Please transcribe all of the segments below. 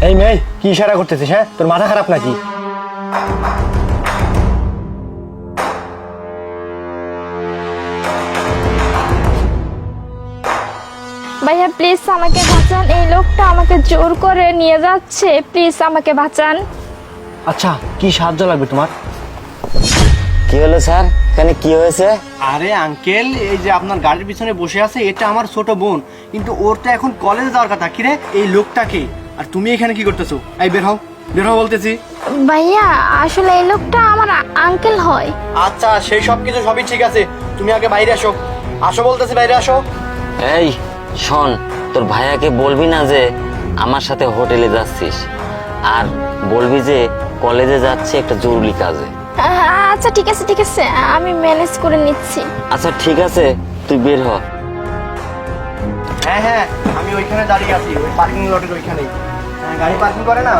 এই মেয়ে কি ইশারা করতেছিস? হ্যাঁ, তোর মাথা খারাপ নাকি? ভাইয়া প্লিজ আমাকে বাঁচান, এই লোকটা আমাকে জোর করে নিয়ে যাচ্ছে, প্লিজ আমাকে বাঁচান। আচ্ছা, কি সাহায্য লাগবে তোমার? কি হলো স্যার, এখানে কি হয়েছে? আরে আঙ্কেল, এই যে আপনার গাড়ির পিছনে বসে আছে এটা আমার ছোট বোন, কিন্তু ওর তো এখন কলেজে যাওয়ার কথা। কি রে, এই লোকটাকে আর তুমি এখানে কি করতেছো? এই বের হও, বের হও বলতেছি। ভাইয়া আসলে এই লোকটা আমার আঙ্কেল হয়। আচ্ছা, সেই সব কিছু সবই ঠিক আছে, তুমি আগে বাইরে আসো। আসো বলতেছি, বাইরে আসো। এই শোন, তোর ভাইয়াকে বলবি না যে আমার সাথে হোটেলে যাচ্ছিস, আর বলবি যে কলেজে যাচ্ছে একটা জরুরি কাজে। আচ্ছা ঠিক আছে ঠিক আছে, আমি ম্যানেজ করে নিচ্ছি। আচ্ছা ঠিক আছে, তুই বের হ। হ্যাঁ হ্যাঁ, আমি ওইখানে দাঁড়িয়ে আছি, ওই পার্কিং লটের ওইখানেই। হ্যাঁ, গাড়ি পার্কিং করে না,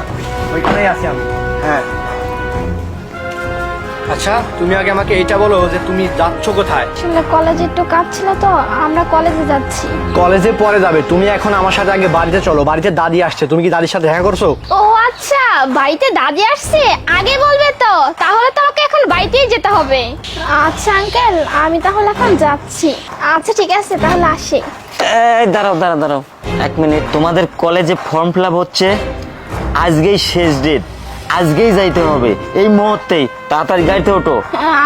ওইখানেই আছি আমি। হ্যাঁ আচ্ছা, তুমি আগে আমাকে এইটা বলো যে তুমি যাচ্ছ কোথায়? আসলে কলেজে একটু কাজ ছিল তো, আমরা কলেজে যাচ্ছি। কলেজে পরে যাবে, তুমি এখন আমার সাথে আগে বাড়িতে চলো। বাড়িতে দাদি আসছে, তুমি কি দাদির সাথে দেখা করছো? ও আচ্ছা, বাড়িতে দাদি আসছে, আগে বলবে তো, তাহলে তো আমাকে এখন বাড়িতেই যেতে হবে। আচ্ছা আঙ্কেল, আমি তাহলে এখন যাচ্ছি। আচ্ছা ঠিক আছে, তাহলে আসি। এই দাঁড়াও দাঁড়াও দাঁড়াও, এক মিনিট। তোমাদের কলেজে ফর্ম ফিল আপ হচ্ছে, আজকেই শেষ ডেট, আজকেই যাইতে হবে, এই মুহূর্তেই। তাড়াতাড়ি গাড়িতে ওঠো।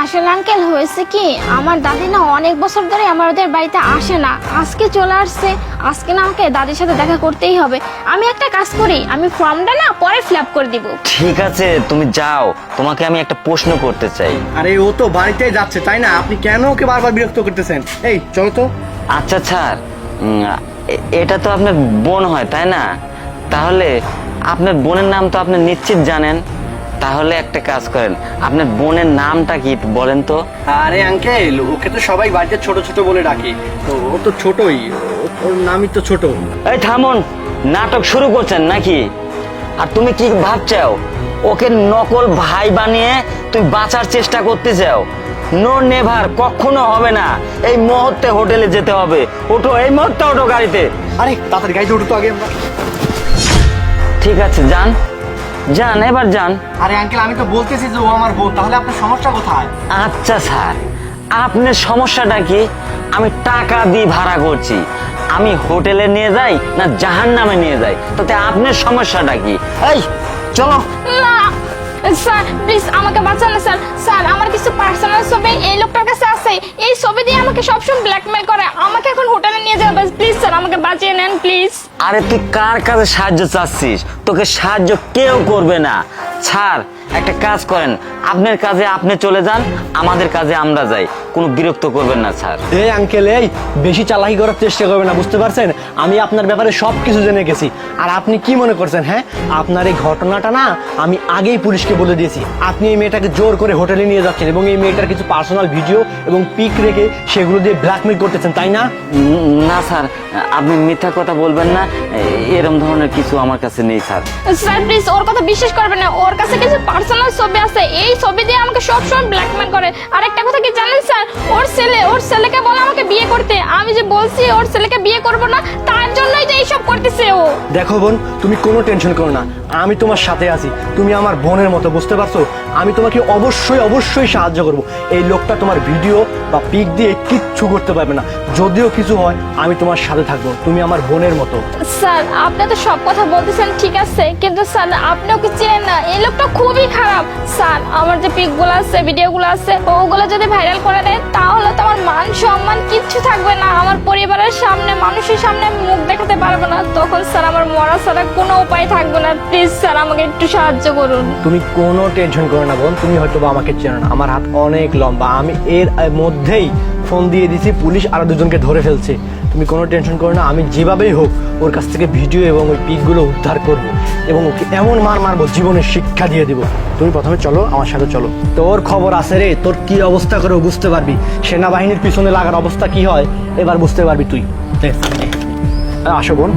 আসলে আঙ্কেল হয়েছে কি, আমার দাদি না অনেক বছর ধরে আমাদের বাড়িতে আসে না, আজকে চলে আসছে। আজকে না আমাকে দাদির সাথে দেখা করতেই হবে। আমি একটা কাজ করি, আমি ফর্মটা না পরে ফিল আপ করে দিব। ঠিক আছে, তুমি যাও। তোমাকে আমি একটা প্রশ্ন করতে চাই। আরে ও তো বাড়িতেই যাচ্ছে, তাই না? আপনি কেন ওকে বারবার বিরক্ত করতেছেন? এই চলো তো। আচ্ছা স্যার, এটা তো আপনার বোন হয় তাই না? তাহলে আপনার বোনের নাম তো আপনি নিশ্চিত জানেন। তাহলে একটা কাজ করেন, আপনার বোনের নামটা কি বলেন তো? আরে আঙ্কেল, ওকে তো সবাই বাড়িতে ছোট ছোট বলে ডাকে, তো ও তো ছোটই, ওর নামই তো ছোট। এই থামুন, নাটক শুরু করছেন নাকি? আর তুমি কি ভাবছো, ওকে নকল ভাই বানিয়ে তুই বাঁচার চেষ্টা করতে চাও? নো নেভার, কখনো হবে না। এই মুহূর্তে হোটেলে যেতে হবে। ওঠো, এই মুহূর্তে ওঠো গাড়িতে। আরে তাড়াতাড়ি গাড়িতে উঠো তো আগে আমরা। ঠিক আছে, যান যান, এবার যান। আরে আঙ্কেল, আমি তো বলতেছি যে ও আমার বোন, তাহলে আপনার সমস্যা কোথায়? আচ্ছা স্যার, আপনার সমস্যাটা কি? আমি টাকা দিয়ে ভাড়া করছি, আমি হোটেলে নিয়ে যাই না জাহান্নামে নিয়ে যাই, তাতে আপনার সমস্যাটা কি? এই চলো। না স্যার, প্লিজ আমাকে বাঁচান না স্যার। স্যার, আমার কিছু পার্সোনাল ছবি এই লোকটার কাছে আছে, এই ছবি দিয়ে আমাকে সবসময় ব্ল্যাকমেল করে, আমাকে এখন হোটেলে নিয়ে যাবে। প্লিজ স্যার, আমাকে বাঁচিয়ে নেন প্লিজ। আরে তুই কার কাছে সাহায্য চাচ্ছিস? তোকে সাহায্য কেউ করবে না। স্যার, একটা কাজ করেন, আপনার কাজে আপনি চলে যান, আমাদের কাজে আমরা যাই। কোনো বিরক্ত করবেন না স্যার। এই আঙ্কেল, এই বেশি চালাকি করার চেষ্টা করবেন না, বুঝতে পারছেন? আমি আপনার ব্যাপারে সব কিছু জেনে গেছি। আর আপনি কি মনে করছেন? হ্যাঁ, আপনার এই ঘটনাটা না আমি আগেই পুলিশকে বলে দিয়েছি। আপনি এই মেয়েটাকে জোর করে হোটেলে নিয়ে যাচ্ছেন এবং এই মেয়েটার কিছু পার্সোনাল ভিডিও এবং পিক রেখে সেগুলো দিয়ে ব্ল্যাকমেল করতেছেন, তাই না? না স্যার, আপনি মিথ্যা কথা বলবেন না, এরকম ধরনের কিছু আমার কাছে নেই স্যার। স্যার প্লিজ ওর কথা বিশ্বাস করবেন না, ওর কাছে কিছু পার্সোনাল ছবি আছে, এই ছবি দিয়ে আমাকে সবসময় ব্ল্যাকমেল করে। আর একটা কথা কি জানেন স্যার, ওর ছেলেকে বলে আমাকে বিয়ে করতে, আমি যে বলছি ওর ছেলেকে বিয়ে করব না, তার জন্যই তো এইসব করতেছে ও। দেখো বোন, তুমি কোনো টেনশন করো না, আমি তোমার সাথে আছি। তুমি আমার বোনের মতো, বুঝতে পারছো? আমি তোমাকে অবশ্যই অবশ্যই সাহায্য করব। এই লোকটা তোমার ভিডিও বা পিক দিয়ে কিচ্ছু করতে পারবে না। যদিও কিছু হয়, আমি তোমার সাথে থাকবো। তুমি আমার বোনের মতো। স্যার, আপনি তো সব কথা বলতেছেন ঠিক আছে, কিন্তু স্যার আপনি ওকে চেনেন না, এই লোকটা খুবই খারাপ। স্যার, আমার যে পিকগুলো আছে, ভিডিওগুলো আছে, ওগুলো যদি ভাইরাল করে দেয় তাহলে তো আমার মান সম্মান কিচ্ছু থাকবে না, আমার পরিবারের সামনে, মানুষের সামনে আমি মুখ দেখাতে পারবো না। তখন স্যার আমার মরা ছাড়া কোনো উপায় থাকবে না। প্লিজ স্যার, আমাকে একটু সাহায্য করুন। তুমি কোনো টেনশন করো না বোন, তুমি হয়তো বা আমাকে চেনো না, আমার হাত অনেক লম্বা। আমি এর মধ্যেই ফোন দিয়ে দিছি, পুলিশ আরো দুজনকে ধরে ফেলছে। তুমি কোনো টেনশন করো না, আমি যেভাবেই হোক ওর কাছ থেকে ভিডিও এবং ওই পিকগুলো উদ্ধার করব এবং ওকে এমন মার মারবো, জীবনের শিক্ষা দিয়ে দিব। তুমি প্রথমে চলো, আমার সাথে চলো। তোর খবর আছে রে, তোর কি অবস্থা করে বুঝতে পারবি। সেনাবাহিনীর পিছনে লাগার অবস্থা কি হয় এবার বুঝতে পারবি তুই। আসো বোন।